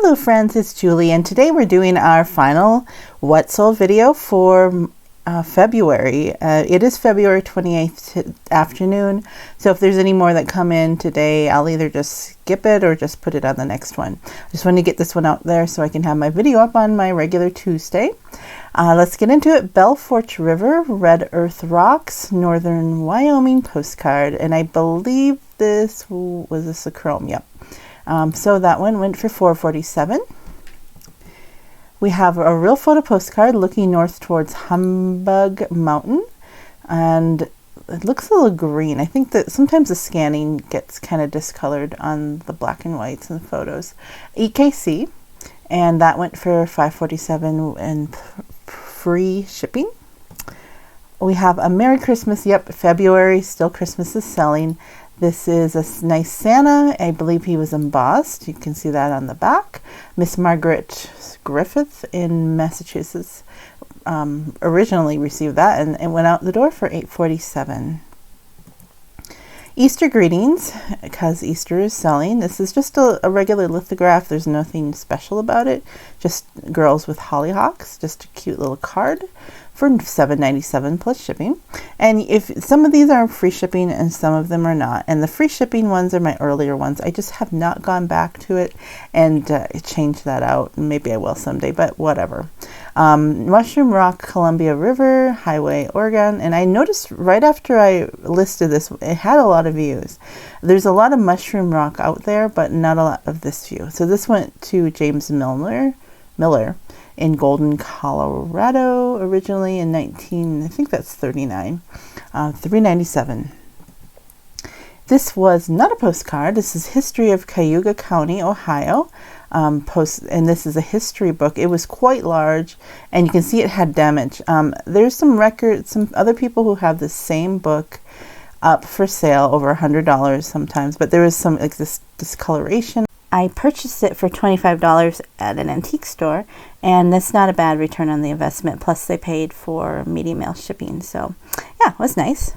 Hello friends, it's Julie, and today we're doing our final What Sold video for February. It is February 28th afternoon, so if there's any more that come in today, I'll either just skip it or just put it on the next one. I just wanted to get this one out there so I can have my video up on my regular Tuesday. Let's get into it. Belfort River, Red Earth Rocks, Northern Wyoming postcard, and I believe this was a chrome, yep. So that one went for $4.47. We have a real photo postcard looking north towards Humbug Mountain, and it looks a little green. I think that sometimes the scanning gets kind of discolored on the black and whites in the photos. EKC, and that went for $5.47 and free shipping. We have a Merry Christmas, yep, February, still Christmas is selling. This is a nice Santa. I believe he was embossed. You can see that on the back. Miss Margaret Griffith in Massachusetts originally received that, and it went out the door for $8.47. Easter greetings, because Easter is selling. This is just a regular lithograph. There's nothing special about it. Just girls with hollyhocks. Just a cute little card for $7.97 plus shipping. And if some of these are free shipping and some of them are not, and the free shipping ones are my earlier ones, I just have not gone back to it and changed that out. Maybe I will someday, but whatever. Mushroom Rock, Columbia River, Highway, Oregon, and I noticed right after I listed this, it had a lot of views. There's a lot of Mushroom Rock out there, but not a lot of this view. So this went to James Miller in Golden, Colorado, originally in I think that's 39, $3.97. This was not a postcard. This is History of Cayuga County, Ohio. And this is a history book. It was quite large, and you can see it had damage. There's some records, some other people who have the same book up for sale, over $100 sometimes, but there was some like this discoloration. I purchased it for $25 at an antique store, and that's not a bad return on the investment. Plus, they paid for medium mail shipping, so yeah, it was nice.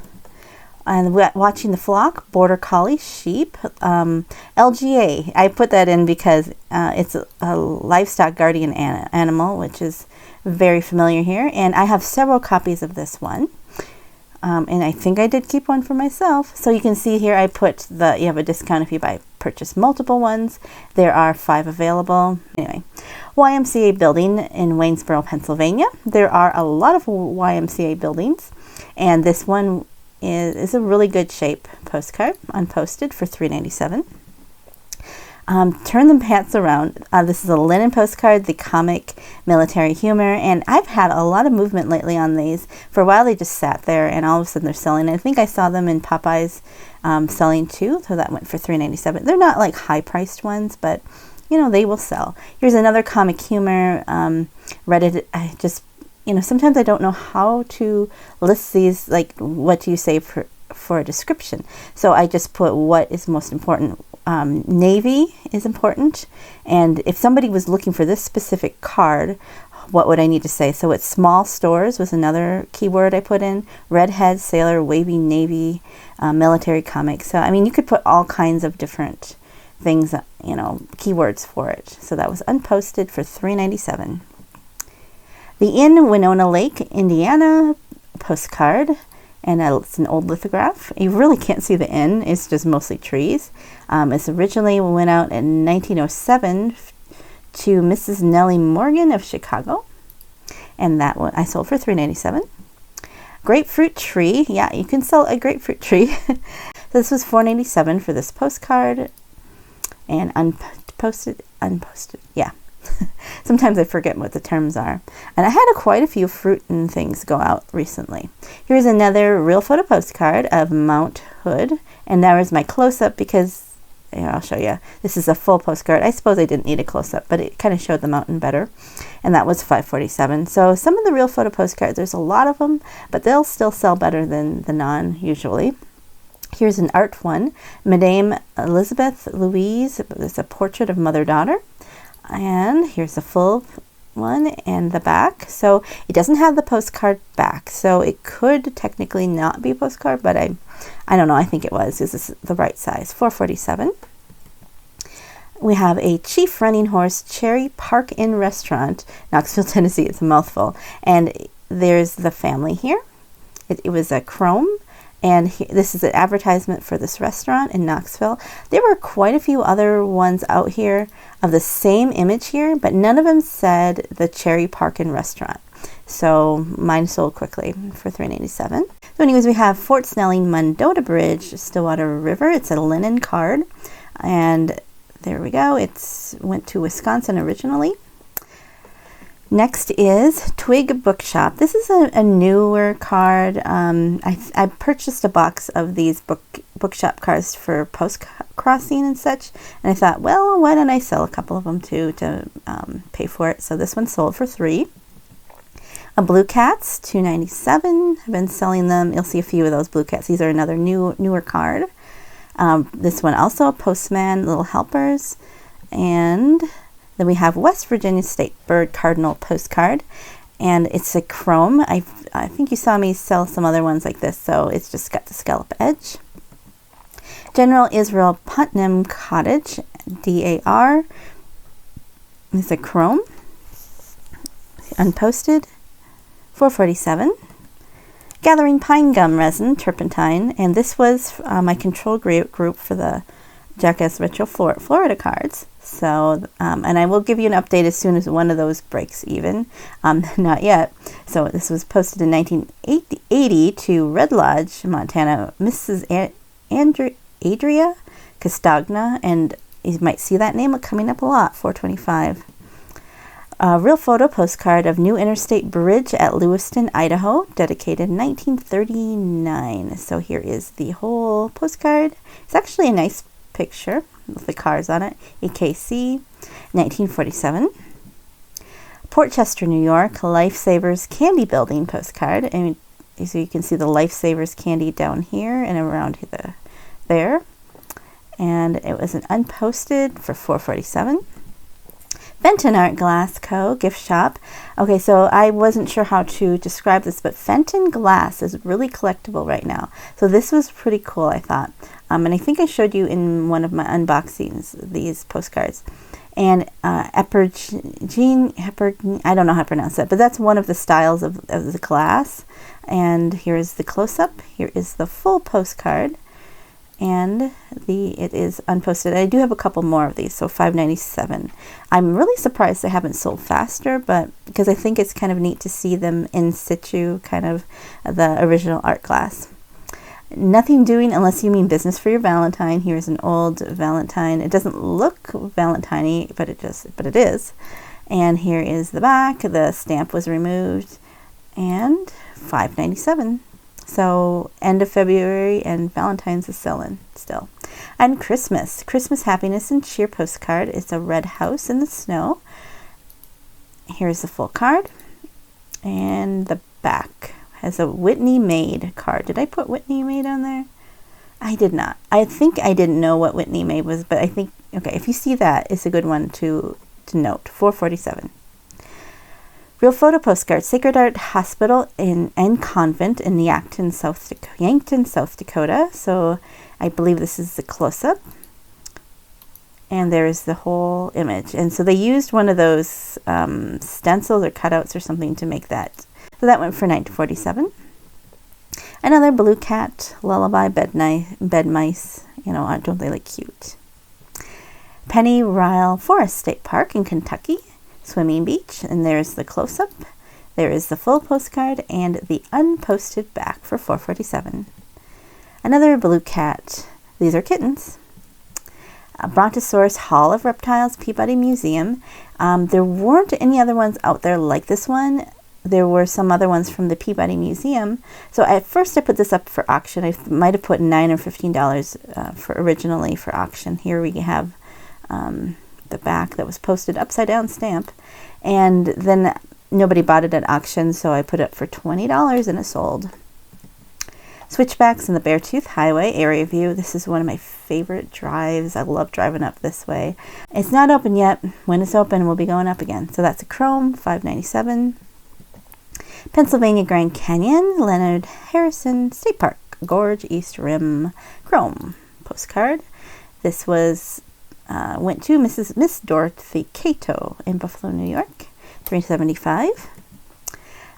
And watching the flock, Border Collie, sheep, LGA. I put that in because it's a livestock guardian animal, which is very familiar here, and I have several copies of this one. And I think I did keep one for myself. So you can see here I put you have a discount if you purchase multiple ones. There are 5 available. Anyway, YMCA building in Waynesboro, Pennsylvania. There are a lot of YMCA buildings, and this one is a really good shape postcard, unposted, for $3.97. Turn the pants around. This is a linen postcard, the comic military humor, and I've had a lot of movement lately on these. For a while they just sat there, and all of a sudden they're selling. I think I saw them in Popeyes selling too, so that went for $3.97. They're not like high-priced ones, but you know, they will sell. Here's another comic humor. Reddit, sometimes I don't know how to list these, like what do you say for a description. So I just put what is most important. Navy is important, and if somebody was looking for this specific card, what would I need to say? So it's small stores was another keyword I put in. Redhead, sailor, wavy navy, military comics. So I mean, you could put all kinds of different things, keywords for it. So that was unposted for $3.97. The Inn, Winona Lake, Indiana postcard. And it's an old lithograph. You really can't see the inn. It's just mostly trees. It's originally went out in 1907 to Mrs. Nellie Morgan of Chicago. And that one I sold for $3.97. Grapefruit tree. Yeah, you can sell a grapefruit tree. This was $4.97 for this postcard. And unposted. Yeah. Sometimes I forget what the terms are. And I had quite a few fruit and things go out recently. Here's another real photo postcard of Mount Hood. And that was my close-up because, I'll show you. This is a full postcard. I suppose I didn't need a close-up, but it kind of showed the mountain better. And that was $5.47. So some of the real photo postcards, there's a lot of them, but they'll still sell better than the non-usually. Here's an art one. Madame Elizabeth Louise. It's a portrait of mother-daughter. And here's the full one and the back. So it doesn't have the postcard back, so it could technically not be a postcard, but I don't know. I think it was. This is the right size. $4.47. We have a Chief Running Horse Cherry Park Inn restaurant, Knoxville, Tennessee. It's a mouthful. And there's the family here. It was a chrome. And this is an advertisement for this restaurant in Knoxville. There were quite a few other ones out here of the same image here, but none of them said the Cherry Park Inn restaurant. So mine sold quickly for $3.97. So anyways, we have Fort Snelling Mundota Bridge, Stillwater River. It's a linen card. And there we go. It went to Wisconsin originally. Next is Twig Bookshop. This is a newer card. I purchased a box of these bookshop cards for post crossing and such, and I thought, well, why don't I sell a couple of them too to pay for it? So this one sold for $3. A Blue Cats, $2.97. I've been selling them. You'll see a few of those Blue Cats. These are another newer card. This one also, Postman Little Helpers, and then we have West Virginia State Bird Cardinal Postcard, and it's a chrome. I think you saw me sell some other ones like this, so it's just got the scallop edge. General Israel Putnam Cottage, DAR. It's a chrome, unposted, $4.47. Gathering Pine Gum Resin, Turpentine, and this was my control group for the Jackass Retro Florida cards. So, and I will give you an update as soon as one of those breaks even. Not yet. So this was posted in 1980 to Red Lodge, Montana, Mrs. Adria Castagna, and you might see that name coming up a lot, $4.25. A real photo postcard of New Interstate Bridge at Lewiston, Idaho, dedicated in 1939. So here is the whole postcard. It's actually a nice picture with the cars on it. AKC, 1947. Port Chester, New York, Lifesavers Candy Building postcard. And so you can see the Lifesavers candy down here and around there. And it was an unposted for $4.47. Fenton Art Glass Co. gift shop. Okay, so I wasn't sure how to describe this, but Fenton glass is really collectible right now. So this was pretty cool, I thought. And I think I showed you in one of my unboxings these postcards. And Eppergene, I don't know how to pronounce that, but that's one of the styles of the glass. And here is the close-up. Here is the full postcard. And it is unposted. I do have a couple more of these, so $5.97. I'm really surprised they haven't sold faster, but because I think it's kind of neat to see them in situ, kind of the original art glass. Nothing doing unless you mean business for your Valentine. Here's an old Valentine. It doesn't look Valentine-y, but it is. And here is the back. The stamp was removed, and $5.97. So end of February, and Valentine's is selling still. And Christmas Happiness and Cheer postcard. It's a red house in the snow. Here's the full card, and the back has a Whitney Made card. Did I put Whitney Made on there? I did not. I think I didn't know what Whitney Made was, but I think, okay, if you see that, it's a good one to note. $4.47. Real photo postcard, Sacred Heart Hospital and Convent in Yankton, South Dakota. So I believe this is the close-up. And there's the whole image. And so they used one of those stencils or cutouts or something to make that. So that went for $9.47. Another Blue Cat Lullaby bed mice. You know, don't they look cute? Penny Ryle Forest State Park in Kentucky. Swimming Beach, and there's the close-up. There is the full postcard and the unposted back for $4.47. Another Blue Cat. These are kittens. Brontosaurus Hall of Reptiles, Peabody Museum. There weren't any other ones out there like this one. There were some other ones from the Peabody Museum. So at first I put this up for auction. I might have put $9 or $15 originally for auction. Here we have the back that was posted upside down stamp, and then nobody bought it at auction, so I put it up for $20 and it sold. Switchbacks in the Beartooth Highway area view. This is one of my favorite drives. I love driving up this way. It's not open yet. When it's open, we'll be going up again. So that's a chrome, $5.97. Pennsylvania Grand Canyon, Leonard Harrison State Park, Gorge East Rim, chrome postcard. This was went to Miss Dorothy Cato in Buffalo, New York, $3.75.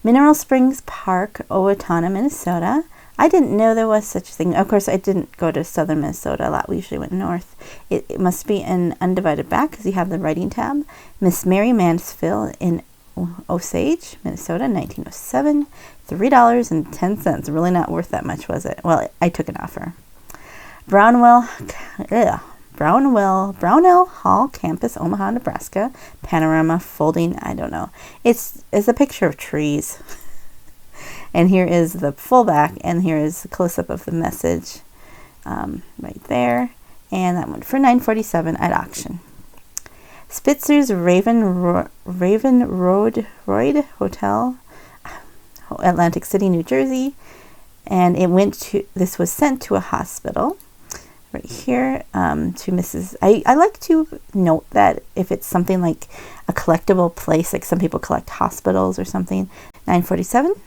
Mineral Springs Park, Owatonna, Minnesota. I didn't know there was such a thing. Of course, I didn't go to southern Minnesota a lot. We usually went north. It must be an undivided back because you have the writing tab. Miss Mary Mansfield in Osage, Minnesota, 1907. $3.10. Really not worth that much, was it? Well, I took an offer. Brownell Hall Campus, Omaha, Nebraska. Panorama folding, I don't know. It's a picture of trees. And here is the full back, and here is the close-up of the message right there. And that went for $9.47 at auction. Spitzer's Raven Road Hotel, Atlantic City, New Jersey. And this was sent to a hospital. Right here to Mrs. I like to note that if it's something like a collectible place, like some people collect hospitals or something, $9.47.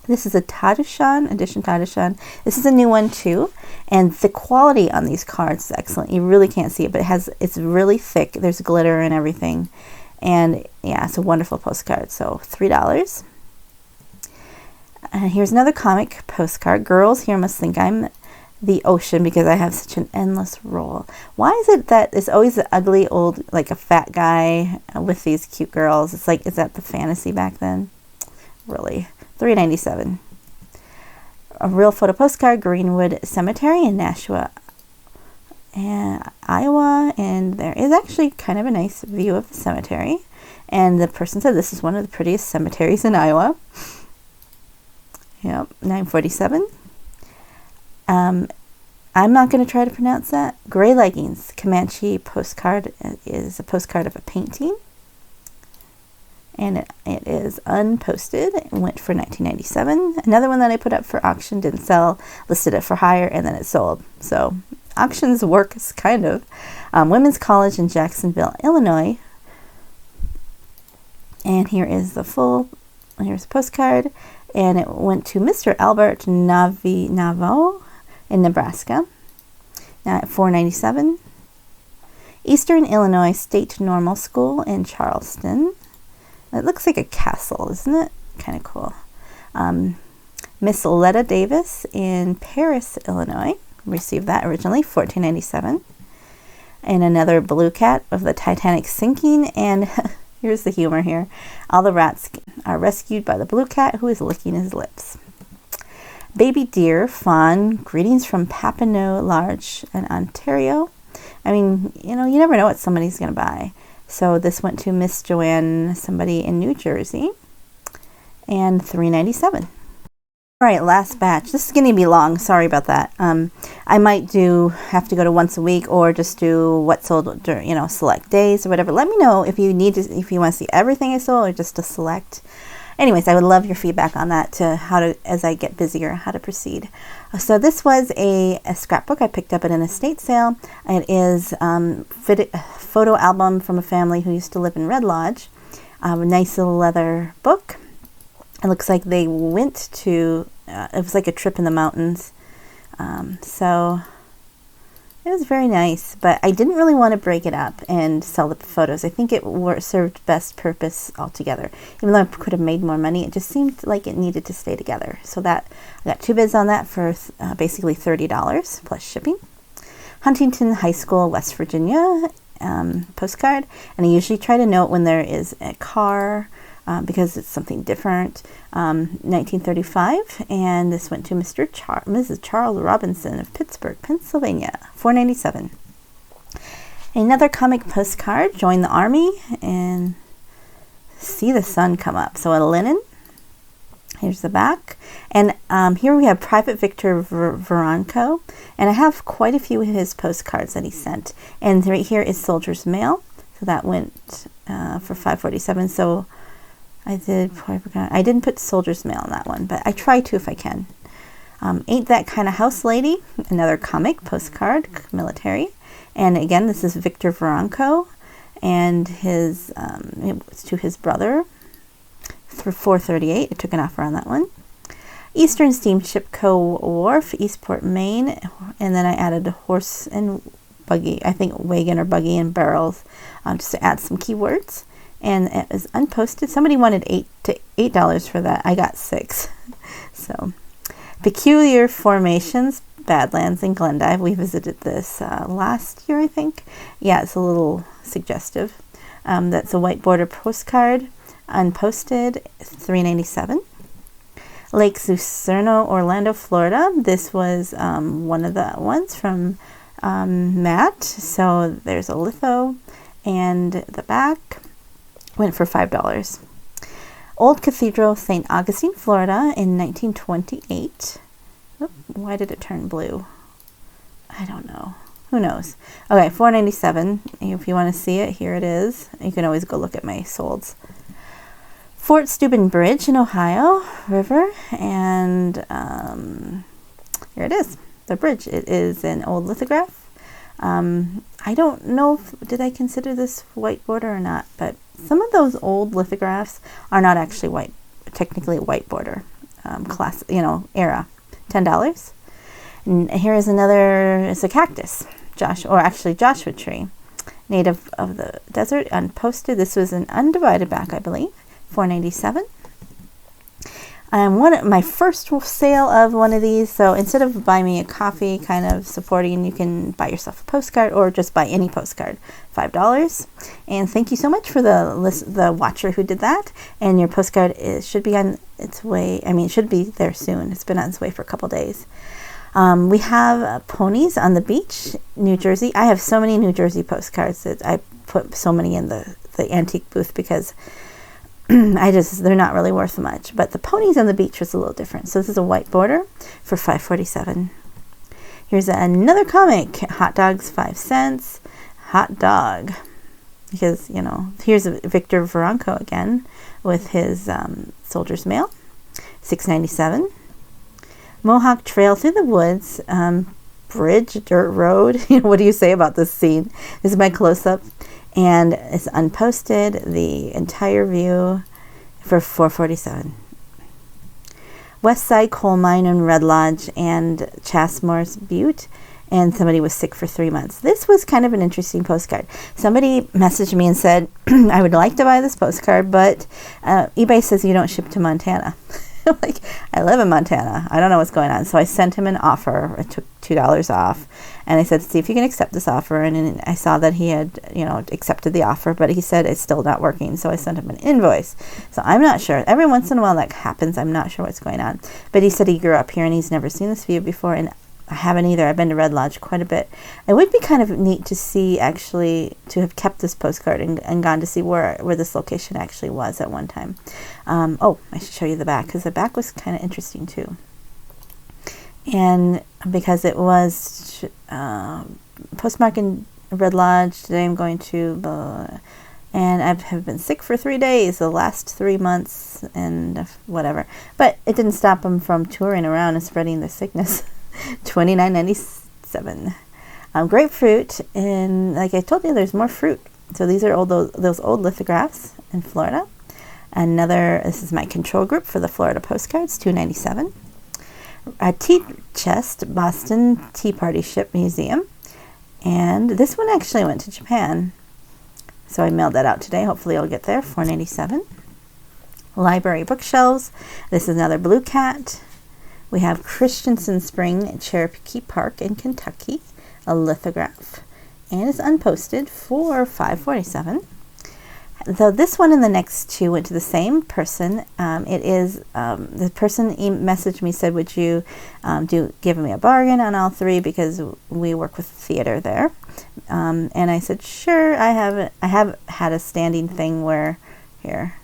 This is a Tadashan, edition Tadashan. This is a new one too, and the quality on these cards is excellent. You really can't see it, but it's really thick. There's glitter and everything, and yeah, it's a wonderful postcard. So $3. Here's another comic postcard. Girls here must think I'm the ocean because I have such an endless roll. Why is it that it's always the ugly old, like a fat guy with these cute girls? It's like, is that the fantasy back then? Really? $3.97. A real photo postcard, Greenwood Cemetery in Nashua, Iowa, and there is actually kind of a nice view of the cemetery. And the person said this is one of the prettiest cemeteries in Iowa. Yep, $9.47. I'm not going to try to pronounce that. Gray Leggings, Comanche postcard is a postcard of a painting. And it is unposted. It went for $19.97. Another one that I put up for auction didn't sell, listed it for hire, and then it sold. So auctions works kind of. Women's College in Jacksonville, Illinois. And here's a postcard. And it went to Mr. Albert Navo in Nebraska at $4.97. Eastern Illinois State Normal School in Charleston. It looks like a castle, isn't it? Kind of cool. Miss Letta Davis in Paris, Illinois. Received that originally, $14.97. And another blue cat of the Titanic sinking. And here's the humor here. All the rats are rescued by the blue cat who is licking his lips. Baby deer fawn, greetings from Papineau Large in Ontario. I mean, you never know what somebody's going to buy. So this went to Miss Joanne, somebody in New Jersey, and $3.97. All right, last batch. This is going to be long. Sorry about that. I might have to go to once a week, or just do what sold during, select days or whatever. Let me know if you want to see everything I sold or just to select. Anyways, I would love your feedback on that as I get busier, how to proceed. So this was a scrapbook. I picked up at an estate sale. It is a photo album from a family who used to live in Red Lodge. A nice little leather book. It looks like they went to, it was like a trip in the mountains. So it was very nice, but I didn't really want to break it up and sell the photos. I think it served best purpose altogether. Even though I could have made more money, it just seemed like it needed to stay together. So I got 2 bids on that for basically $30 plus shipping. Huntington High School, West Virginia postcard. And I usually try to note when there is a car because it's something different. 1935, and this went to Mrs. Charles Robinson of Pittsburgh, Pennsylvania, $4.97. Another comic postcard, join the army and see the sun come up. So a linen. Here's the back. And here we have Private Victor Veronco, and I have quite a few of his postcards that he sent. And right here is Soldier's Mail. So that went for $5.47. So I didn't put Soldier's Mail on that one, but I try to if I can. Ain't That Kind of House Lady, another comic postcard, military. And again, this is Victor Veronco, and it was to his brother for $4.38. I took an offer on that one. Eastern Steamship Co. Wharf, Eastport, Maine, and then I added a horse and buggy, I think wagon or buggy and barrels, just to add some keywords. And it was unposted. Somebody wanted $8 for that. I got $6. So, peculiar formations, Badlands in Glendive. We visited this last year, I think. Yeah, it's a little suggestive. That's a white border postcard, unposted, $3.97. Lake Lucerno, Orlando, Florida. This was one of the ones from Matt. So there's a litho, and the back went for $5. Old Cathedral, St. Augustine, Florida, in 1928. Oop, why did it turn blue? I don't know. Who knows? Okay, $4.97. If you want to see it, here it is. You can always go look at my solds. Fort Steuben Bridge in Ohio River, and here it is, the bridge. It is an old lithograph. I don't know did I consider this white border or not, but some of those old lithographs are not actually white, technically white border, class, era. $10. And here is another, it's a cactus, Joshua tree, native of the desert, unposted. This was an undivided back, I believe, $4.97. My first sale of one of these, so instead of buy me a coffee kind of supporting, you can buy yourself a postcard or just buy any postcard, $5. And thank you so much for the watcher who did that. And your postcard should be on its way. It should be there soon. It's been on its way for a couple days. We have ponies on the beach, New Jersey. I have so many New Jersey postcards that I put so many in the antique booth because they're not really worth much. But the ponies on the beach was a little different. So this is a white border for $5.47. Here's another comic, hot dogs, 5 cents. Hot dog. Because, here's Victor Veronco again with his Soldier's Mail, $6.97. Mohawk Trail through the woods, bridge, dirt road. What do you say about this scene? This is my close-up. And it's unposted, the entire view, for $4.47. West Side Coal Mine and Red Lodge and Chassmore's Butte. And somebody was sick for 3 months. This was kind of an interesting postcard. Somebody messaged me and said, I would like to buy this postcard, but eBay says you don't ship to Montana. Like, I live in Montana. I don't know what's going on. So I sent him an offer. I took $2 off. And I said, see if you can accept this offer. And I saw that he had, accepted the offer, but he said it's still not working. So I sent him an invoice. So I'm not sure. Every once in a while that happens. I'm not sure what's going on. But he said he grew up here and he's never seen this view before. And I haven't either. I've been to Red Lodge quite a bit. It would be kind of neat to see, actually, to have kept this postcard and gone to see where this location actually was at one time. I should show you the back, because the back was kind of interesting too. And because it was postmark in Red Lodge, today I'm going to, and I have been sick for 3 days, the last 3 months, and whatever. But it didn't stop them from touring around and spreading the sickness. $29.97. Grapefruit, and like I told you, there's more fruit. So these are all those old lithographs in Florida. This is my control group for the Florida postcards, $2.97. A tea chest, Boston Tea Party Ship Museum. And this one actually went to Japan. So I mailed that out today. Hopefully it'll get there, $4.97. Library bookshelves. This is another blue cat. We have Christensen Spring at Cherokee Park in Kentucky, a lithograph, and it's unposted for $5.47. Though this one and the next two went to the same person. The person messaged me, said, would you give me a bargain on all three, because we work with theater there. And I said, sure. I have had a standing thing where, here,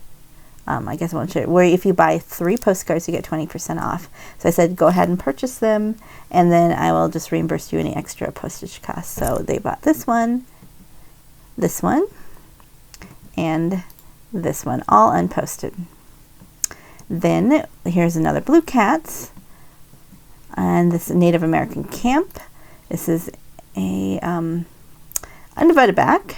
I guess I won't show you, where if you buy 3 postcards, you get 20% off. So I said, go ahead and purchase them, and then I will just reimburse you any extra postage costs. So they bought this one, and this one, all unposted. Then here's another Blue Cats, and this is Native American Camp. This is a undivided back,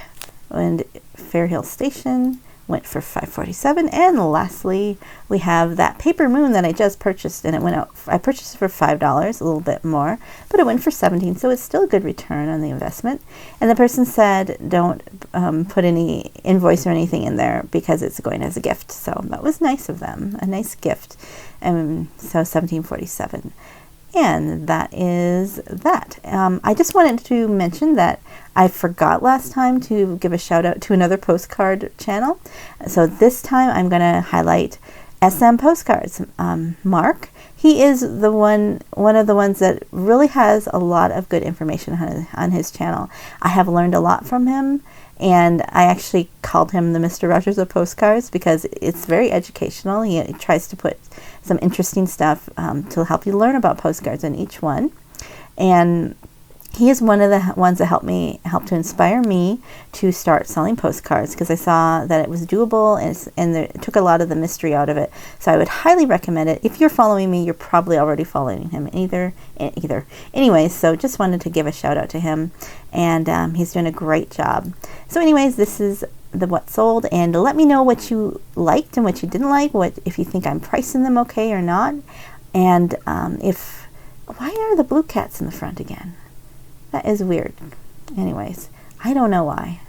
and Fair Hill Station, went for $5.47. And lastly, we have that paper moon that I just purchased, and it went out. I purchased it for $5, a little bit more, but it went for $17, so it's still a good return on the investment. And the person said, don't put any invoice or anything in there because it's going as a gift. So that was nice of them, a nice gift. And so $17.47. And that is that. I just wanted to mention that I forgot last time to give a shout out to another postcard channel. So this time I'm going to highlight SM Postcards. Mark, he is the one of the ones that really has a lot of good information on his channel. I have learned a lot from him, and I actually called him the Mr. Rogers of Postcards because it's very educational. He tries to put some interesting stuff to help you learn about postcards in each one. And he is one of the ones that helped to inspire me to start selling postcards, because I saw that it was doable, and it took a lot of the mystery out of it. So I would highly recommend it. If you're following me, you're probably already following him either. Anyways, so just wanted to give a shout out to him, and he's doing a great job. So anyways, this is the What Sold, and let me know what you liked and what you didn't like, if you think I'm pricing them okay or not, and why are the blue cats in the front again? That is weird. Anyways, I don't know why.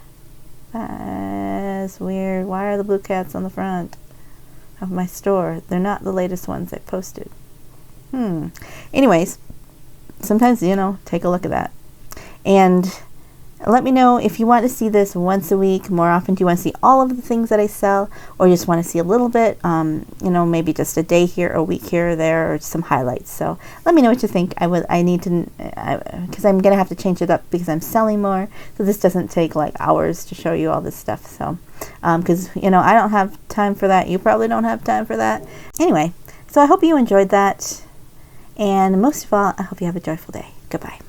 That's weird. Why are the blue cats on the front of my store? They're not the latest ones I posted. Anyways, sometimes, take a look at that. And let me know if you want to see this once a week, more often. Do you want to see all of the things that I sell, or you just want to see a little bit, maybe just a day here, a week here or there, or some highlights. So let me know what you think. I need to, because I'm going to have to change it up because I'm selling more. So this doesn't take like hours to show you all this stuff. So, because, I don't have time for that. You probably don't have time for that. Anyway, so I hope you enjoyed that. And most of all, I hope you have a joyful day. Goodbye.